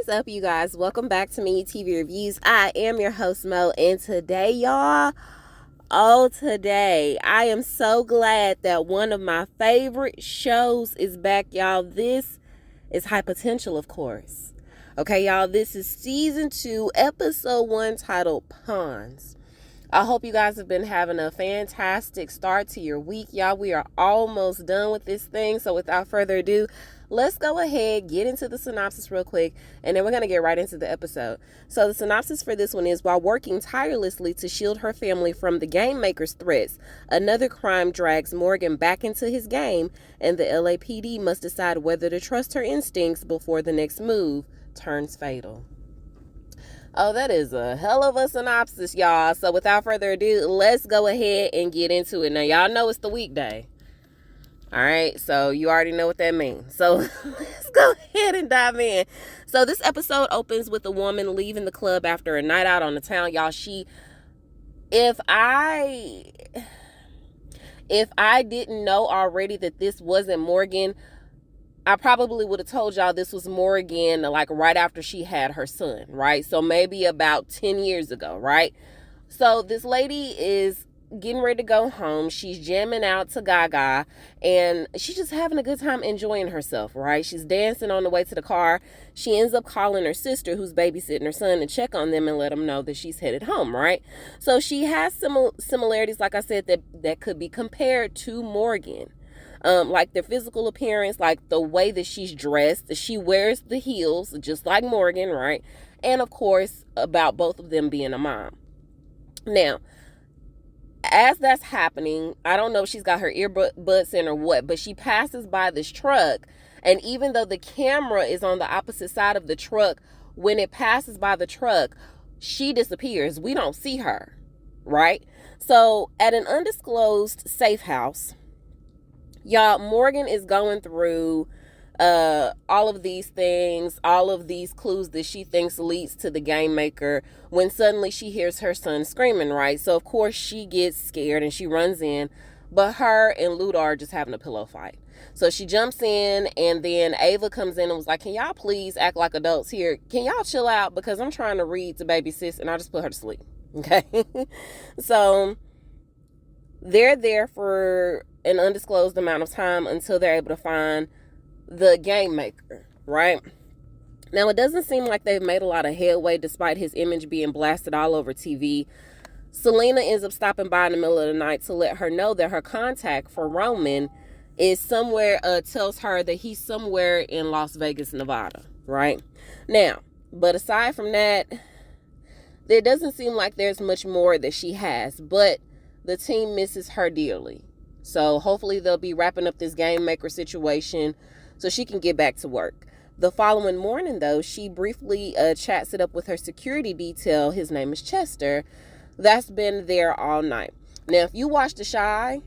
is up, you guys? Welcome back to Mini TV Reviews. I am your host, Mo, and today, y'all, today, I am so glad that one of my favorite shows is back, y'all. This is High Potential, of course. Okay, y'all, this is Season 2, Episode 1, titled Pawns. I hope you guys have been having a fantastic start to your week, y'all. We are almost done with this thing, so without further ado, let's go ahead, get into the synopsis real quick, and then we're going to get right into the episode. So the synopsis for this one is, while working tirelessly to shield her family from the game maker's threats, another crime drags Morgan back into his game, and the LAPD must decide whether to trust her instincts before the next move turns fatal. Oh, that is a hell of a synopsis, y'all. So without further ado, let's go ahead and get into it. Now, y'all know it's the weekday. All right, so you already know what that means. So let's go ahead and dive in. So this episode opens with a woman leaving the club after a night out on the town. Y'all, if I didn't know already that this wasn't Morgan, I probably would have told y'all this was Morgan like right after she had her son, right? So maybe about 10 years ago, right? So this lady is getting ready to go home. She's jamming out to Gaga, and she's just having a good time enjoying herself, right? She's dancing on the way to the car. She ends up calling her sister, who's babysitting her son, to check on them and let them know that she's headed home, right? So she has similarities, like I said, that could be compared to Morgan. Like their physical appearance, like the way that she's dressed. She wears the heels, just like Morgan, right? And of course, about both of them being a mom. Now, as that's happening, I don't know if she's got her earbuds in or what, but she passes by this truck, and even though the camera is on the opposite side of the truck, when it passes by the truck, she disappears. We don't see her, right? So at an undisclosed safe house, y'all, Morgan is going through all of these things, all of these clues that she thinks leads to the game maker, when suddenly she hears her son screaming, right? So of course she gets scared and she runs in, but her and Luda are just having a pillow fight. So she jumps in, and then Ava comes in and was like, can y'all please act like adults here? Can y'all chill out, because I'm trying to read to baby sis and I just put her to sleep. Okay. So they're there for an undisclosed amount of time until they're able to find the game maker, right? Now, it doesn't seem like they've made a lot of headway despite his image being blasted all over TV. Selena ends up stopping by in the middle of the night to let her know that her contact for Roman is somewhere, tells her that he's somewhere in Las Vegas, Nevada, right? Now, but aside from that, there doesn't seem like there's much more that she has, but the team misses her dearly. So hopefully they'll be wrapping up this game maker situation so she can get back to work. The following morning, though, she briefly chats it up with her security detail. His name is Chester. That's been there all night. Now, if you watch The Chi,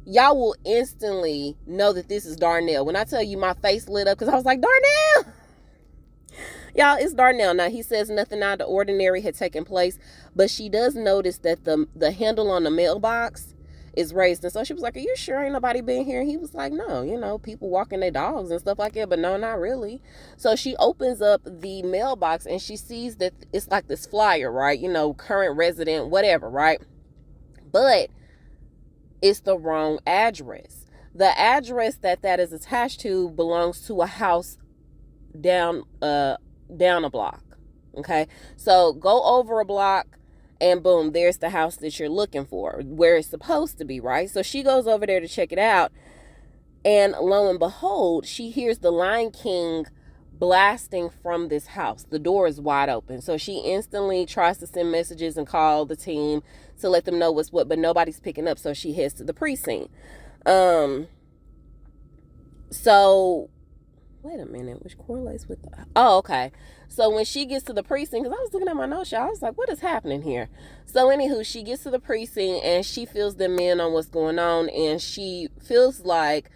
y'all will instantly know that this is Darnell. When I tell you, my face lit up because I was like, Darnell! Y'all, it's Darnell. Now, he says nothing out of the ordinary had taken place, but she does notice that the handle on the mailbox is raised. And so she was like, are you sure ain't nobody been here? And he was like, no, people walking their dogs and stuff like that, but no, not really. So she opens up the mailbox and she sees that it's like this flyer, right? Current resident, whatever, right? But it's the wrong address. The address that is attached to belongs to a house down a block. Okay, so go over a block and boom, there's the house that you're looking for, where it's supposed to be, right? So she goes over there to check it out, and lo and behold, she hears the Lion King blasting from this house. The door is wide open. So she instantly tries to send messages and call the team to let them know what's what, but nobody's picking up. So she heads to the precinct. So wait a minute, which correlates with the... Oh, okay. So when she gets to the precinct, because I was looking at my notes, y'all, I was like, what is happening here? So anywho, she gets to the precinct and she fills them in on what's going on, and she feels like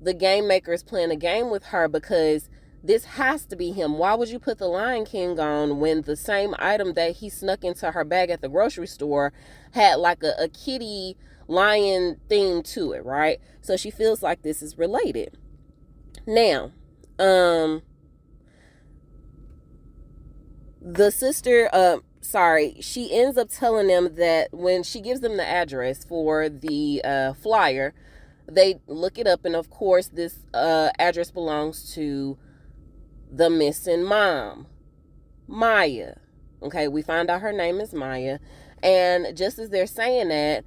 the game maker is playing a game with her, because this has to be him. Why would you put the Lion King on when the same item that he snuck into her bag at the grocery store had like a kitty lion theme to it, right? So she feels like this is related. Now, The sister, she ends up telling them that when she gives them the address for the flyer, they look it up, and of course, this address belongs to the missing mom, Maya. Okay, we find out her name is Maya. And just as they're saying that,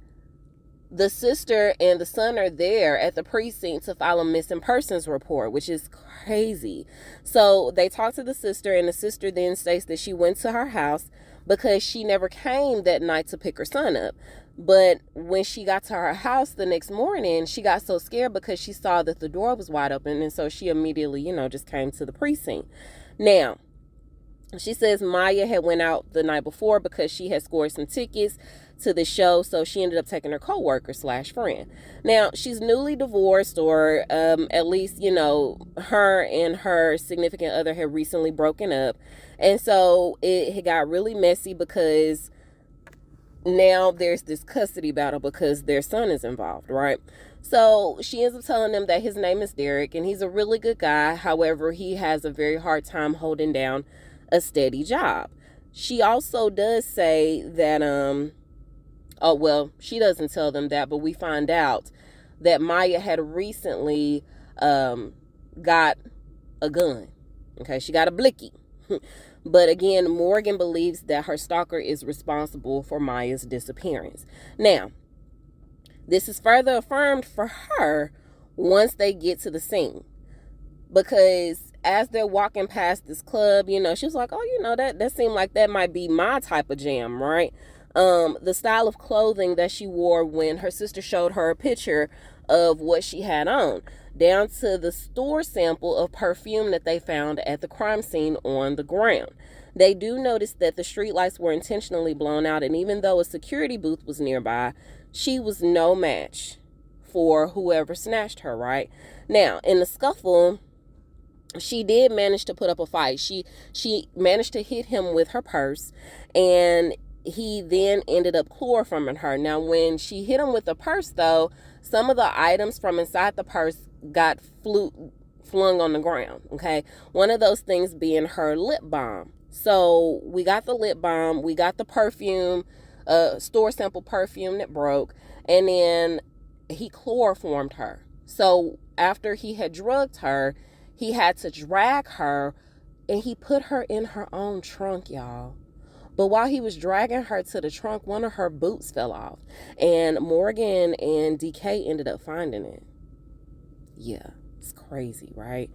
the sister and the son are there at the precinct to file a missing persons report, which is crazy. So they talk to the sister, and the sister then states that she went to her house because she never came that night to pick her son up. But when she got to her house the next morning, she got so scared because she saw that the door was wide open. And so she immediately, just came to the precinct. Now, she says Maya had went out the night before because she had scored some tickets to the show, so she ended up taking her co-worker / friend. Now, she's newly divorced, or at least, her and her significant other had recently broken up. And so it got really messy because now there's this custody battle because their son is involved, right? So she ends up telling them that his name is Derek, and he's a really good guy. However, he has a very hard time holding down a steady job. She also does say that she doesn't tell them that, but we find out that Maya had recently got a gun. Okay, she got a blicky. But again, Morgan believes that her stalker is responsible for Maya's disappearance. Now, this is further affirmed for her once they get to the scene, because as they're walking past this club, she was like, oh, that seemed like that might be my type of jam, right? The style of clothing that she wore when her sister showed her a picture of what she had on, down to the store sample of perfume that they found at the crime scene on the ground. They do notice that the streetlights were intentionally blown out, and even though a security booth was nearby, she was no match for whoever snatched her, right? Now, in the scuffle, she did manage to put up a fight. She managed to hit him with her purse, and he then ended up chloroforming her. Now, when she hit him with the purse, though, some of the items from inside the purse got flung on the ground, okay? One of those things being her lip balm. So we got the lip balm, we got the perfume, store sample perfume that broke, and then he chloroformed her. So after he had drugged her, he had to drag her, and he put her in her own trunk, y'all. But while he was dragging her to the trunk, one of her boots fell off, and Morgan and DK ended up finding it. Yeah, it's crazy, right?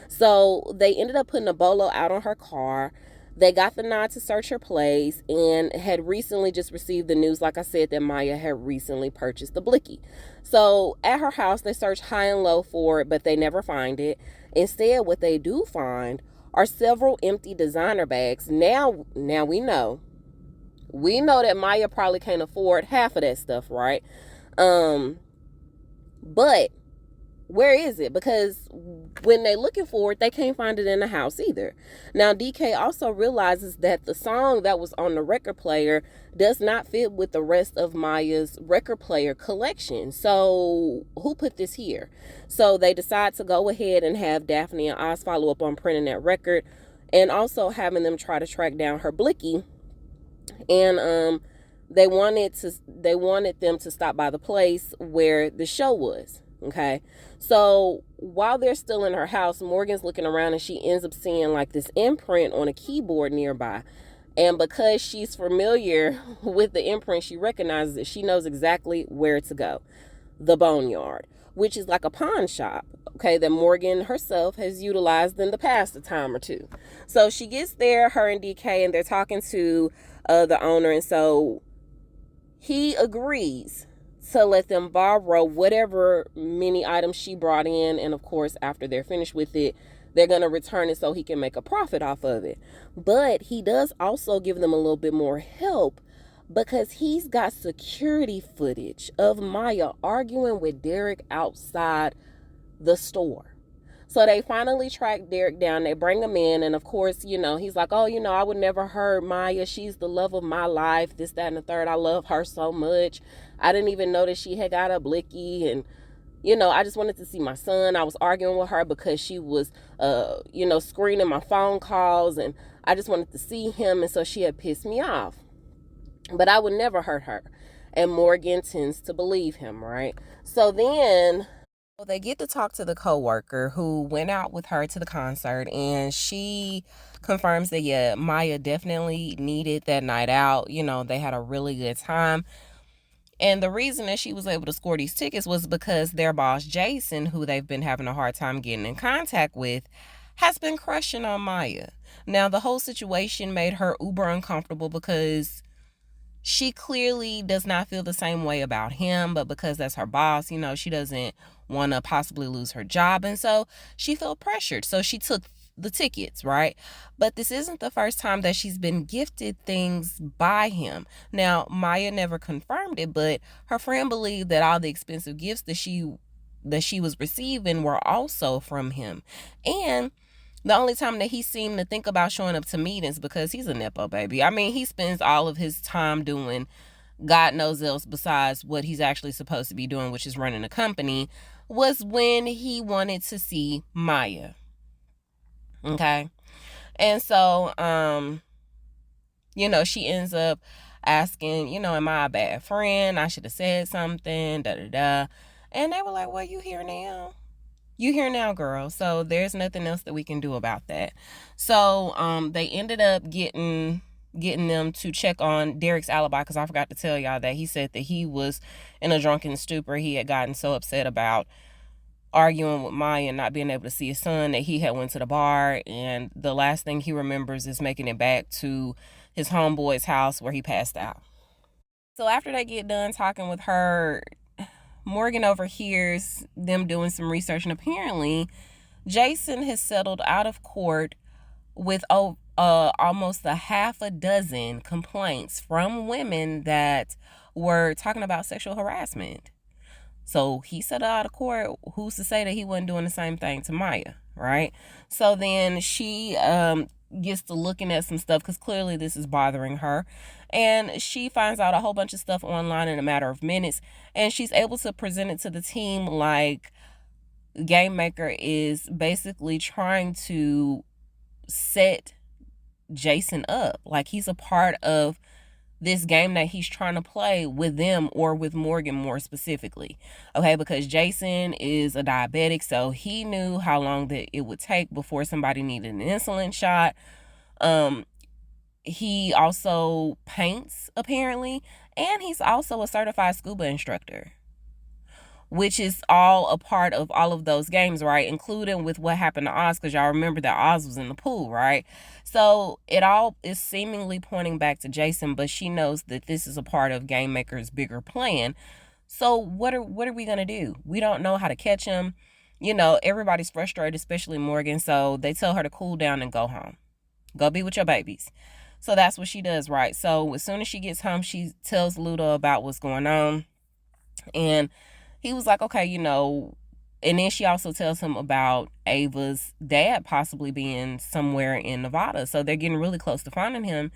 So they ended up putting a bolo out on her car. They got the nod to search her place and had recently just received the news, like I said, that Maya had recently purchased the blicky. So at her house, they searched high and low for it, but they never find it. Instead, what they do find are several empty designer bags. Now we know that Maya probably can't afford half of that stuff, right? But where is it? Because when they're looking for it, they can't find it in the house either. Now, DK also realizes that the song that was on the record player does not fit with the rest of Maya's record player collection. So who put this here? So they decide to go ahead and have Daphne and Oz follow up on printing that record, and also having them try to track down her blicky. And they wanted them to stop by the place where the show was. Okay, so while they're still in her house, Morgan's looking around, and she ends up seeing like this imprint on a keyboard nearby. And because she's familiar with the imprint, she recognizes it. She knows exactly where to go. The Boneyard, which is like a pawn shop, okay, that Morgan herself has utilized in the past a time or two. So she gets there, her and DK, and they're talking to the owner. And so he agrees to let them borrow whatever many items she brought in. And of course, after they're finished with it, they're going to return it so he can make a profit off of it. But he does also give them a little bit more help, because he's got security footage of Maya arguing with Derek outside the store. So they finally track Derek down. They bring him in. And of course, he's like, oh, I would never hurt Maya. She's the love of my life. This, that, and the third. I love her so much. I didn't even know that she had got a blicky. And, I just wanted to see my son. I was arguing with her because she was, screening my phone calls. And I just wanted to see him, and so she had pissed me off. But I would never hurt her. And Morgan tends to believe him, right? So then they get to talk to the coworker who went out with her to the concert, and she confirms that, yeah, Maya definitely needed that night out. You know, they had a really good time. And the reason that she was able to score these tickets was because their boss, Jason, who they've been having a hard time getting in contact with, has been crushing on Maya. Now, the whole situation made her uber uncomfortable because she clearly does not feel the same way about him, but because that's her boss, you know, she doesn't want to possibly lose her job. And so she felt pressured. So she took the tickets, right? But this isn't the first time that she's been gifted things by him. Now, Maya never confirmed it, but her friend believed that all the expensive gifts that she was receiving were also from him. And the only time that he seemed to think about showing up to meetings, because he's a Nepo baby. I mean, he spends all of his time doing God knows else besides what he's actually supposed to be doing, which is running a company, was when he wanted to see Maya. Okay. And so, she ends up asking, am I a bad friend? I should have said something, da da da. And they were like, well, you here now. You here now, girl. So there's nothing else that we can do about that. So they ended up getting them to check on Derek's alibi, because I forgot to tell y'all that he said that he was in a drunken stupor. He had gotten so upset about arguing with Maya and not being able to see his son that he had went to the bar, and the last thing he remembers is making it back to his homeboy's house where he passed out. So after they get done talking with her, Morgan overhears them doing some research, and apparently Jason has settled out of court with almost a half a dozen complaints from women that were talking about sexual harassment. So he settled out of court. Who's to say that he wasn't doing the same thing to Maya, right? So then she gets to looking at some stuff, because clearly this is bothering her. And she finds out a whole bunch of stuff online in a matter of minutes. And she's able to present it to the team like Game Maker is basically trying to set Jason up. Like he's a part of this game that he's trying to play with them, or with Morgan more specifically. Okay, because Jason is a diabetic, so he knew how long that it would take before somebody needed an insulin shot. He also paints, apparently, and he's also a certified scuba instructor, which is all a part of all of those games, right? Including with what happened to Oz, because y'all remember that Oz was in the pool, right? So it all is seemingly pointing back to Jason, but she knows that this is a part of Game Maker's bigger plan. So what are we gonna do? We don't know how to catch him. Everybody's frustrated, especially Morgan. So they tell her to cool down and go home. Go be with your babies. So that's what she does, right? So as soon as she gets home, she tells Ludo about what's going on. And he was like, okay, and then she also tells him about Ava's dad possibly being somewhere in Nevada. So they're getting really close to finding him.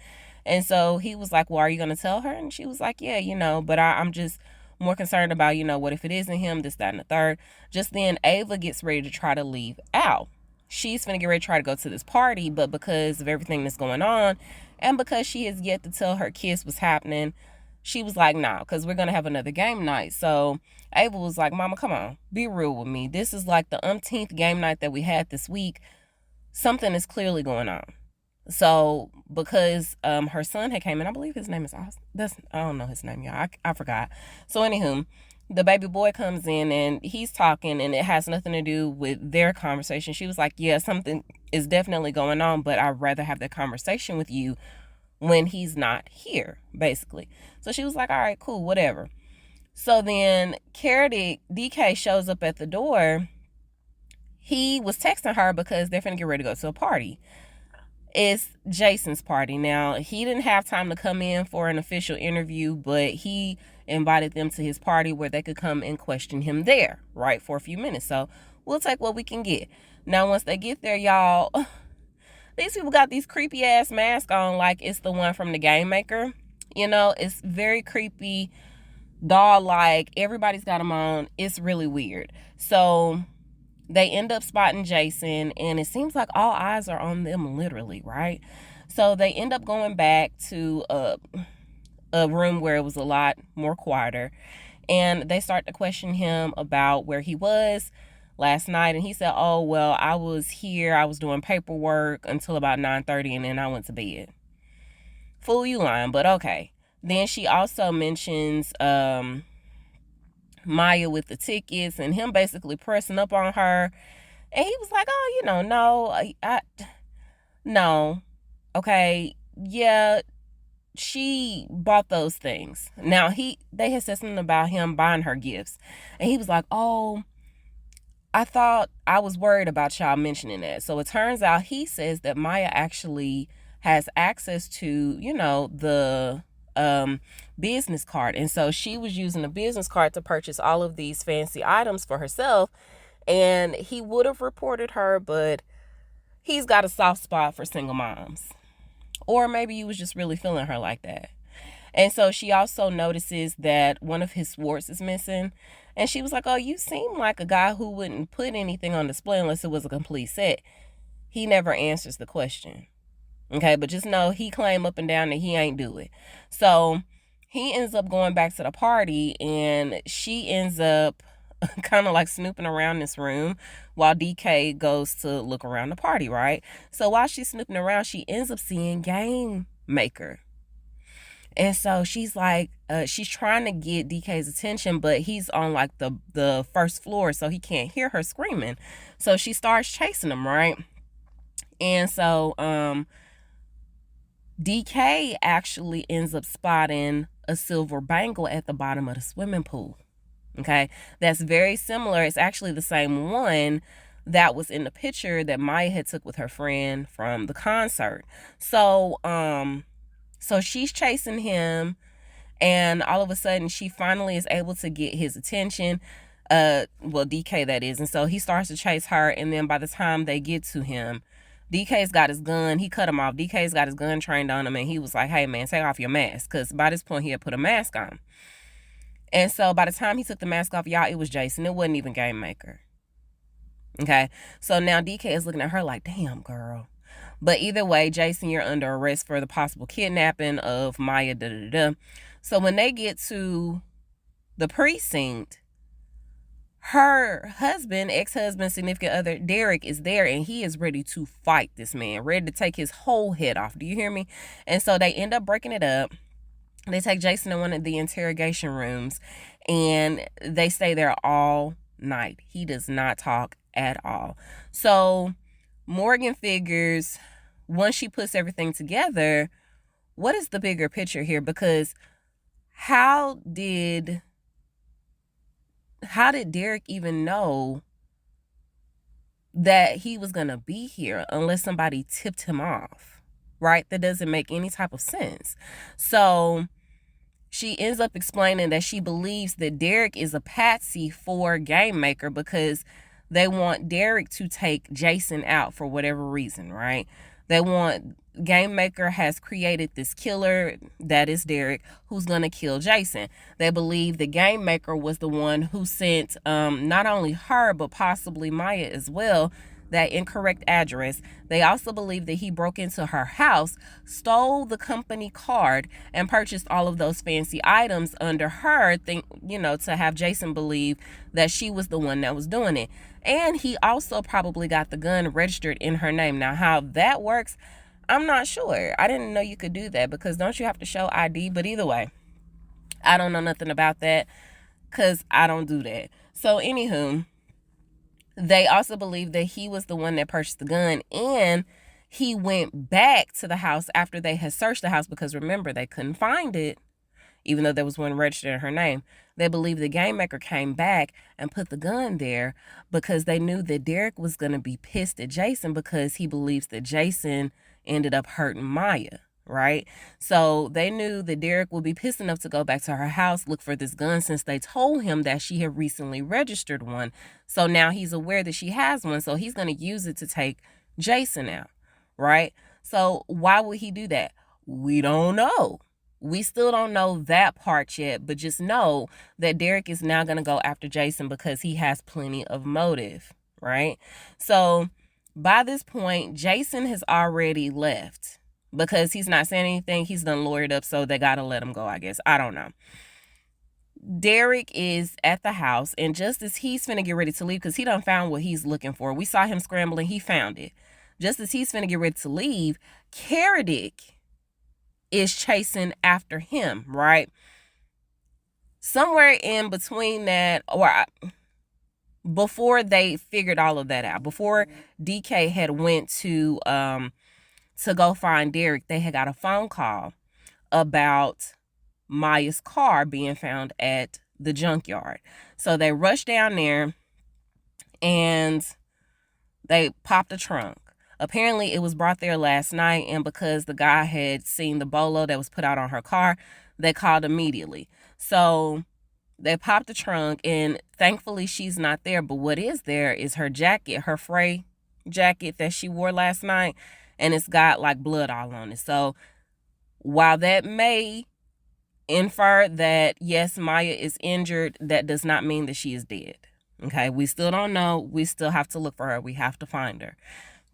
And so he was like, well, are you going to tell her? And she was like, yeah, but I'm just more concerned about, what if it isn't him, this, that, and the third. Just then Ava gets ready to try to leave out. She's going to get ready to try to go to this party, but because of everything that's going on, and because she has yet to tell her kids what's happening, she was like, nah, because we're going to have another game night. So Ava was like, mama, come on, be real with me. This is like the umpteenth game night that we had this week. Something is clearly going on. So because her son had came in, I believe his name is Oz. I don't know his name, y'all. I forgot. So anywho, the baby boy comes in and he's talking, and it has nothing to do with their conversation. She was like, yeah, something is definitely going on, but I'd rather have that conversation with you when he's not here, basically. So she was like, all right, cool, whatever. So then DK shows up at the door. He was texting her because they're finna get ready to go to a party. It's Jason's party. Now, he didn't have time to come in for an official interview, but he invited them to his party where they could come and question him there, right, for a few minutes. So we'll take what we can get. Now, once they get there, y'all, these people got these creepy ass masks on like it's the one from the Game Maker. It's very creepy, doll-like. Everybody's got them on. It's really weird. So they end up spotting Jason, and it seems like all eyes are on them, literally, right? So they end up going back to a room where it was a lot more quieter, and they start to question him about where he was last night. And he said, oh, well, I was here, I was doing paperwork until about 9:30, and then I went to bed. Fool, you lying, but okay. Then she also mentions Maya with the tickets and him basically pressing up on her. And he was like, oh, no, no. Okay, yeah, she bought those things. Now they had said something about him buying her gifts. And he was like, oh, I thought I was worried about y'all mentioning that. So it turns out he says that Maya actually has access to, the business card. And so she was using a business card to purchase all of these fancy items for herself. And he would have reported her, but he's got a soft spot for single moms. Or maybe he was just really feeling her like that. And so she also notices that one of his swords is missing. And she was like, oh, you seem like a guy who wouldn't put anything on display unless it was a complete set. He never answers the question. Okay, but just know he claimed up and down that he ain't do it. So he ends up going back to the party, and she ends up kind of like snooping around this room while DK goes to look around the party, right? So while she's snooping around, she ends up seeing Game Maker. And so she's like, she's trying to get DK's attention, but he's on like the first floor, so he can't hear her screaming. So she starts chasing him, right? And so DK actually ends up spotting a silver bangle at the bottom of the swimming pool. Okay, that's very similar. It's actually the same one that was in the picture that Maya had took with her friend from the concert. So she's chasing him, and all of a sudden she finally is able to get his attention. DK, that is. And so he starts to chase her, and then by the time they get to him, DK's got his gun. He cut him off. DK's got his gun trained on him, and he was like, hey man, take off your mask, because by this point he had put a mask on. And so by the time he took the mask off, y'all, it was Jason. It wasn't even Game Maker. Okay, so now DK is looking at her like, damn, girl. But either way, Jason, you're under arrest for the possible kidnapping of Maya. So when they get to the precinct, her husband, ex-husband, significant other, Derek, is there, and he is ready to fight this man, ready to take his whole head off. Do you hear me? And so they end up breaking it up. They take Jason in one of the interrogation rooms, and they stay there all night. He does not talk at all. So Morgan figures, once she puts everything together, what is the bigger picture here? Because how did Derek even know that he was going to be here unless somebody tipped him off, right? That doesn't make any type of sense. So she ends up explaining that she believes that Derek is a patsy for Game Maker because they want Derek to take Jason out for whatever reason, right? They want, Game Maker has created this killer, that is Derek, who's going to kill Jason. They believe the Game Maker was the one who sent not only her, but possibly Maya as well, that incorrect address. They also believe that he broke into her house, stole the company card, and purchased all of those fancy items under her, to have Jason believe that she was the one that was doing it. And he also probably got the gun registered in her name. Now, how that works, I'm not sure. I didn't know you could do that, because don't you have to show ID? But either way, I don't know nothing about that, because I don't do that. So anywho, they also believe that he was the one that purchased the gun, and he went back to the house after they had searched the house, because remember, they couldn't find it, even though there was one registered in her name. They believe the Game Maker came back and put the gun there because they knew that Derek was going to be pissed at Jason because he believes that Jason ended up hurting Maya, right? So they knew that Derek would be pissed enough to go back to her house, look for this gun, since they told him that she had recently registered one. So now he's aware that she has one, so he's going to use it to take Jason out, right? So why would he do that? We don't know. We still don't know that part yet, but just know that Derek is now going to go after Jason because he has plenty of motive, right? So by this point, Jason has already left, because he's not saying anything. He's done lawyered up, so they gotta let him go, I guess. I don't know. Derek is at the house, and just as he's finna get ready to leave, because he done found what he's looking for. We saw him scrambling. He found it. Just as he's finna get ready to leave, Caradick is chasing after him, right? Somewhere in between that, or before they figured all of that out, before DK had went to go find Derek, they had got a phone call about Maya's car being found at the junkyard. So they rushed down there and they popped the trunk. Apparently it was brought there last night, and because the guy had seen the bolo that was put out on her car, they called immediately. So they popped the trunk, and thankfully she's not there. But what is there is her jacket, her fray jacket that she wore last night, and it's got like blood all on it. So while that may infer that yes, Maya is injured, that does not mean that she is dead. Okay, we still don't know. We still have to look for her. We have to find her.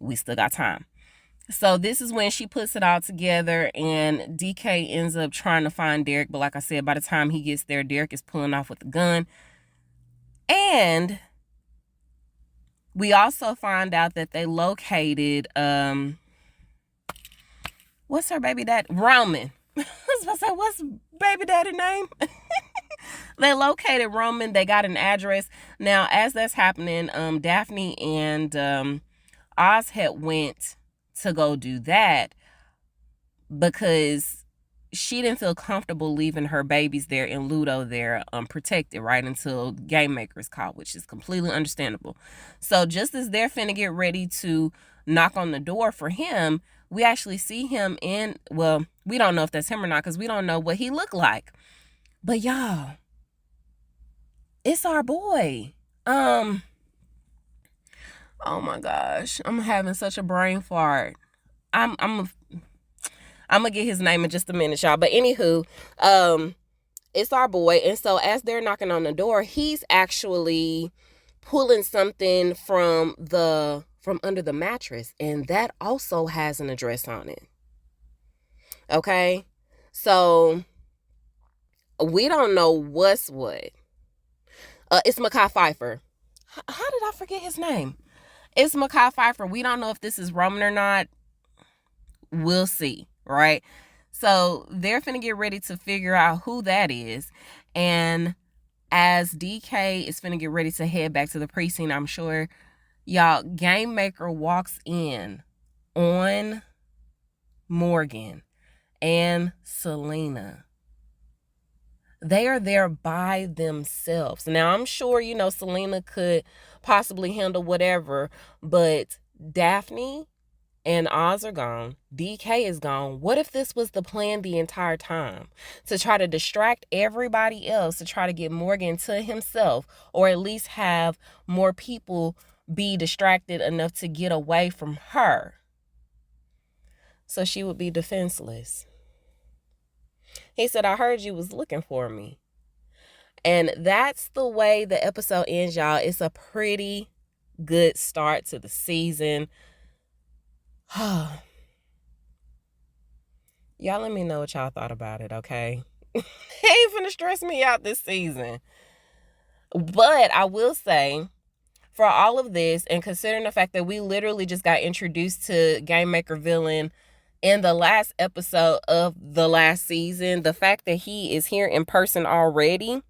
We still got time. So this is when she puts it all together, and DK ends up trying to find Derek. But like I said, by the time he gets there, Derek is pulling off with a gun. And we also find out that they located, what's her baby dad? Roman. I was about to say, what's baby daddy name? They located Roman. They got an address. Now, as that's happening, Daphne and Oz had went to go do that because she didn't feel comfortable leaving her babies there and Ludo there unprotected, right, until Game Maker's called, which is completely understandable. So just as they're finna get ready to knock on the door for him, we actually see him in, well, we don't know if that's him or not because we don't know what he looked like. But y'all, it's our boy. Oh my gosh, I'm having such a brain fart. I'm gonna get his name in just a minute, y'all. But anywho, it's our boy. And so as they're knocking on the door, he's actually pulling something from under the mattress, and that also has an address on it. Okay, so we don't know what's what. It's Mekhi Phifer. How did I forget his name? It's Mekhi Phifer. We don't know if this is Roman or not. We'll see, right? So they're finna get ready to figure out who that is. And as DK is finna get ready to head back to the precinct, I'm sure, y'all, Game Maker walks in on Morgan and Selena. They are there by themselves. Now, I'm sure, Selena could possibly handle whatever, but Daphne and Oz are gone. DK is gone. What if this was the plan the entire time? To try to distract everybody else, to try to get Morgan to himself, or at least have more people be distracted enough to get away from her, so she would be defenseless. He said, I heard you was looking for me. And that's the way the episode ends, y'all. It's a pretty good start to the season. Y'all let me know what y'all thought about it, okay? It ain't finna stress me out this season. But I will say, for all of this, and considering the fact that we literally just got introduced to Game Maker villain in the last episode of the last season, the fact that he is here in person already,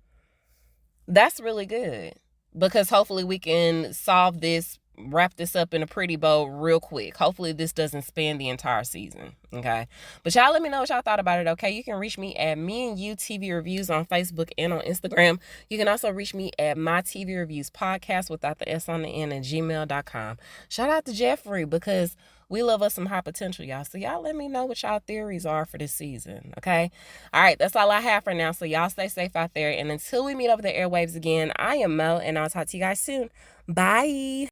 that's really good. Because hopefully we can solve this, wrap this up in a pretty bow real quick. Hopefully this doesn't span the entire season, okay? But y'all let me know what y'all thought about it, okay? You can reach me at Me and You TV Reviews on Facebook and on Instagram. You can also reach me at My TV Reviews Podcast without the S on the end at gmail.com. Shout out to Jeffrey, because we love us some high potential, y'all. So y'all let me know what y'all theories are for this season, okay? All right, that's all I have for now. So y'all stay safe out there. And until we meet over the airwaves again, I am Mo, and I'll talk to you guys soon. Bye.